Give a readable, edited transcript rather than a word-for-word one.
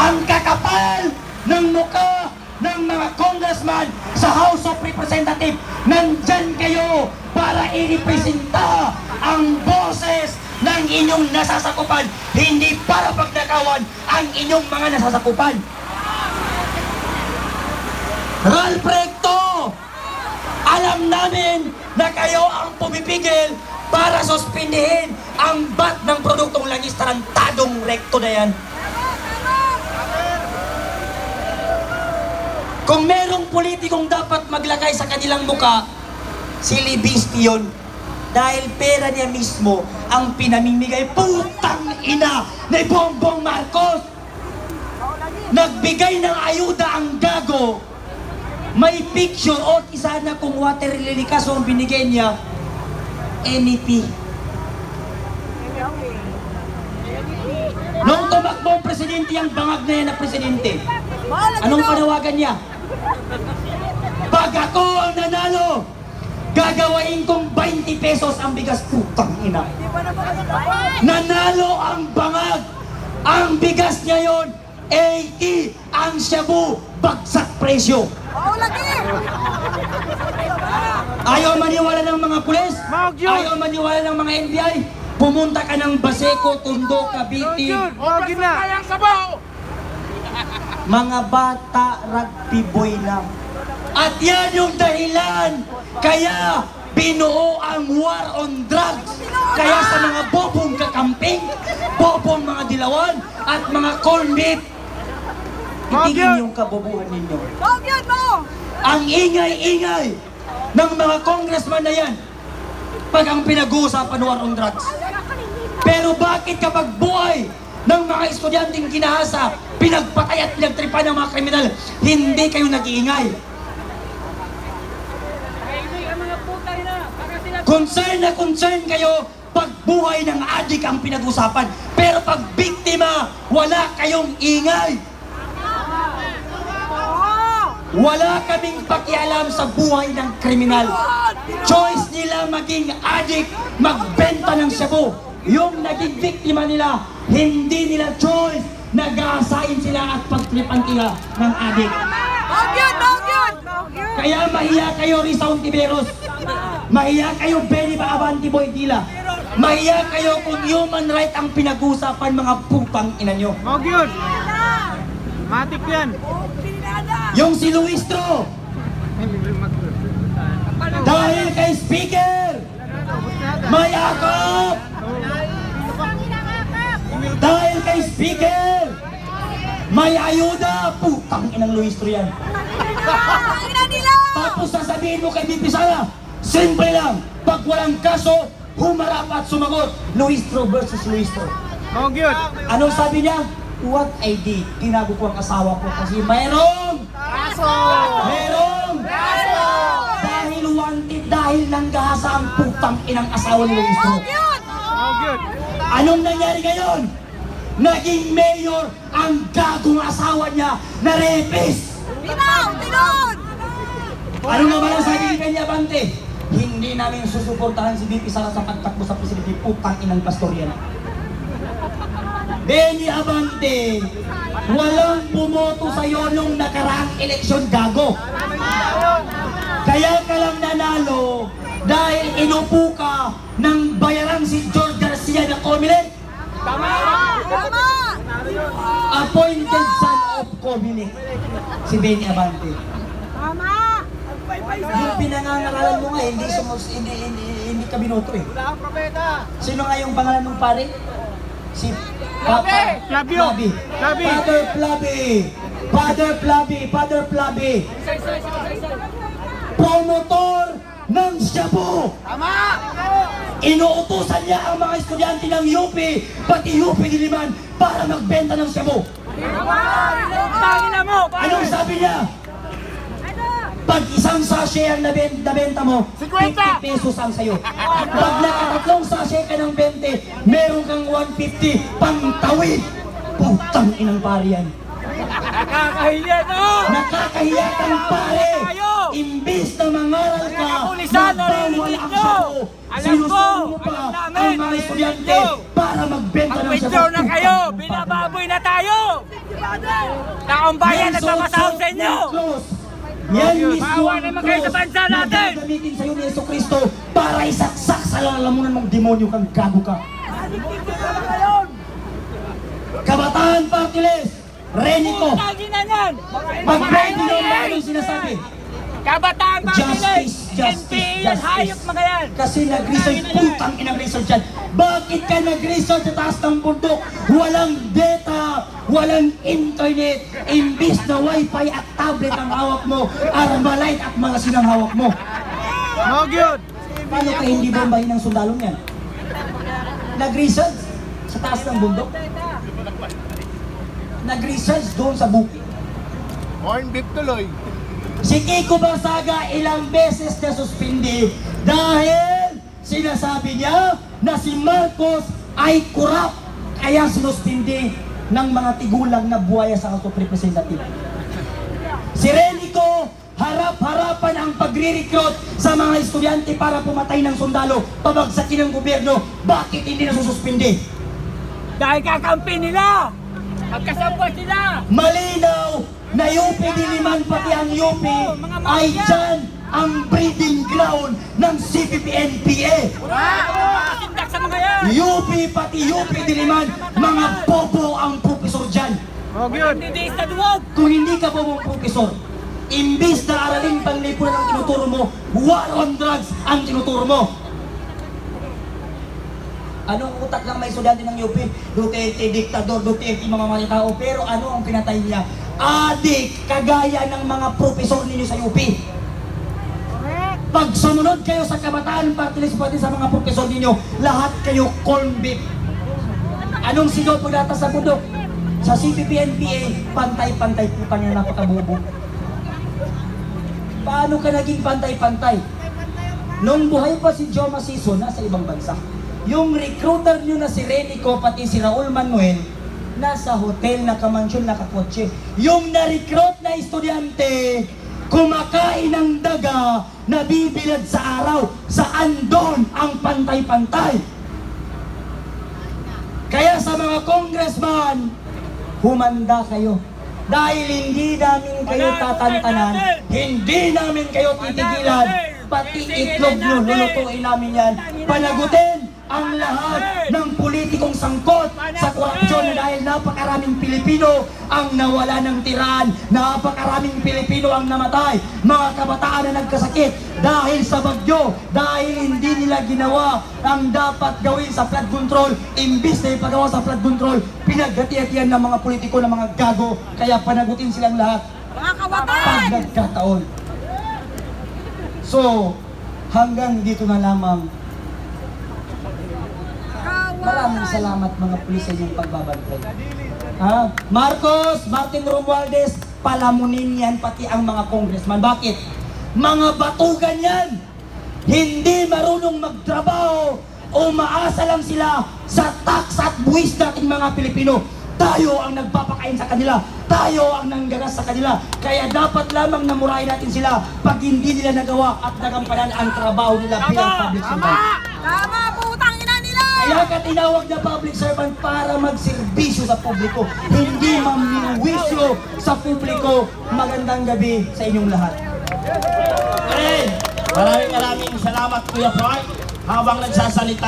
Ang kakapal ng muka ng mga congressman sa House of Representatives, nandyan kayo para i-representa ang boses ng inyong nasasakupan, hindi para pagnakawan ang inyong mga nasasakupan. Ralph Recto, alam namin na kayo ang pumipigil para suspindihin ang bat ng produktong langis. Tarantadong Recto na yan. Kung merong politikong dapat maglagay sa kanilang muka, si Libisky yun. Dahil pera niya mismo ang pinamimigay. Putang ina ni Bongbong Marcos! Nagbigay ng ayuda ang gago. May picture o isa na kung water lily kaso ang binigay niya, MEP. Nung tumakbo ang presidente, ang bangag na yan na presidente, anong panawagan niya? Pag ako ang nanalo, gagawain kong 20 pesos ang bigas. Putang ina. Nanalo ang bangag. Ang bigas niya yon 80. Ang shabu, bagsak presyo. Ayaw maniwala ng mga pulis, ayaw maniwala ng mga NBI. Pumunta ka ng Baseco, Tondo, Cavite. Mga bata, rugby boy lang. At yan yung dahilan kaya binuo ang war on drugs. Kaya sa mga bobong kakamping, bobong mga dilawan, at mga corn beef, itigin yung kabobuhan ninyo. Ang ingay-ingay ng mga congressman na yan pag ang pinag-uusapan war on drugs. Pero bakit kapag buhay ng mga estudyanteng kinahasa, pinagpatay at pinagtripan ng mga kriminal, hindi kayo nag-iingay? Concern kayo pag buhay ng adik ang pinag-usapan. Pero pag biktima, wala kayong ingay. Wala kaming pakialam sa buhay ng kriminal. Choice nila maging adik, magbenta ng shabu. Yung naging biktima nila, hindi nila choice. Nag-aasayin sila at pagtripan nila ng adik. Kaya mahiya kayo, Rizal Tiberos. Mahiya kayo, Benny Abante Boy Dila. Mahiya kayo kung human right ang pinag-uusapan, mga putang ina nyo. Matik yan. Yung si Luistro, dahil kay Speaker, may akap. Dahil kay Speaker, may ayuda. Putang inang Luistro yan. Tapos sasabihin mo kay BP Sara, simple lang, pag walang kaso, humarap at sumagot. Luistro versus Luistro. Anong sabi niya? What I did, tinago ko ang asawa ko kasi mayroong kaso! Mayroong kaso! Dahil wanted, dahil nanggahasa ang putang inang asawa ni Luistro. Anong nangyari ngayon? Naging mayor ang gagong asawa niya na rapist! Ano naman ang sabi ni Benny Abante? Hindi namin susuportahan si BP Sara sa pagtakbo sa presidente. Putang inang pastor yan. Benny Abante, walang bumoto sa'yo nung nakaraang eleksyon, gago. Kaya ka lang nanalo dahil inupo ka ng bayaran si George Garcia na Comelec. Appointed son of Comelec, si Benny Abante. Yung pinangangaralan mo nga, hindi ka binoto eh. Sino nga yung pangalan ng pare? Si Papa Flavi. Father Flavi. Promotor ng shabu. Inuutusan niya ang mga estudyante ng UP, pati UP Diliman, para magbenta ng shabu. Anong sabi niya? Pag isang sachet ang nabenta mo, 50 pesos ang sayo. Pag nakatatlong sachet ka ng 20, meron kang 150 pang tawid. Putang inang pare yan. Nakakahiya, no? Nakakahiya kang pare. Imbis na mangaral ka, nagbawal ang sayo. Sinusulo mo pa ang mga estudyante para magbenta ng sayo. Mag-withdraw na kayo! Binababoy na tayo! Taong bayan, Yan nagpapasahod sa inyo! Cruz. Yan mismo Maawa ang naman kayo sa cross bansa na natin! gagamitin sa'yo ni Yeso Cristo para isaksak sa lalamunan mong demonyo kang gago ka. Kabataan Party List, Renico, Lagi na yan! mag-ready na ba anong sinasabi? Kabataan Justice, NPA yan, hayop mga yan! Kasi nag-research, putang inang research yan. Bakit ka nag-research sa taas ng bundok? Walang data, walang internet, imbis na wifi at tablet ang hawak mo, Armalite at mga sinanghawak mo. Magyod! Paano ka hindi bombahin ng sundalong yan? Nag-research sa taas ng bundok? Nag-research doon sa bukid? Corn beef tuloy. Si Kiko Barsaga ilang beses na suspindi dahil sinasabi niya na si Marcos ay corrupt, kaya sinuspindi ng mga tigulang na buhaya sa House of Representatives. Si Renico, harap-harapan ang pagre-recruit sa mga estudyante para pumatay ng sundalo, pabagsakin ng gobyerno. Bakit hindi nasususpindi? Dahil kakampi nila! Magkasabot sila! Malinaw na UP Diliman pati ang UP ay dyan ang breeding ground ng CPP-NPA. Sindak sa mga yan! UP pati UP Diliman, mga bobo ang profesor dyan. Magyod! Hindi sa duwag! Kung hindi ka bobo profesor, imbis na aralin panglipunan ang tinuturo mo, war on drugs ang tinuturo mo. Anong utak lang may estudyante ng UP? Duterte, diktador, Duterte, mga tao. Pero ano ang pinatay niya? Adik, kagaya ng mga profesor ninyo sa UP. Pag sumunod kayo sa kabataan, Party List, pati sa mga profesor ninyo, lahat kayo corn beef. Anong sigaw pagdata sa bundok? Sa CPP-NPA, pantay-pantay po kanya napakabubo. Paano ka naging pantay-pantay? Nung buhay pa si Joe Maciso, nasa ibang bansa. Yung recruiter nyo na si Renico, pati si Raul Manuel, nasa hotel, nakamansyon, nakakotse. Yung na-recruit na estudyante, kumakain ng daga, nabibilad sa araw. Saan doon ang pantay-pantay? Kaya sa mga congressman, humanda kayo. Dahil hindi namin kayo tatantanan, hindi namin kayo titigilan, pati itlog nyo, lulutuin namin yan. Panagutin ang lahat ng politikong sangkot sa korupsyon na dahil napakaraming Pilipino ang nawala ng tiraan, napakaraming Pilipino ang namatay, mga kabataan na nagkasakit dahil sa bagyo, dahil hindi nila ginawa ang dapat gawin sa flood control. Imbis na ipagawa sa flood control, pinaghati-hatian ng mga politiko ng mga gago, kaya panagutin silang lahat Mga kabataan! pag nagkataon. So, hanggang dito na lamang. Maraming salamat mga pulis sa inyong pagbabantay. Ha? Marcos, Martin Romualdez, palamunin yan pati ang mga congressman. Bakit? Mga batugan yan! Hindi marunong magtrabaho, umaasa lang sila sa tax at buwis nating mga Pilipino. Tayo ang nagpapakain sa kanila, tayo ang nanggagas sa kanila. Kaya dapat lamang namurahin natin sila pag hindi nila nagawa at nagampanan ang trabaho nila bilang public servant. Tama! Putang ina nila! Kaya ka tinawag na public servant para magserbisyo sa publiko, hindi maminiwisyo sa publiko. Magandang gabi sa inyong lahat. Maraming salamat Kuya Frank. Habang nagsasalita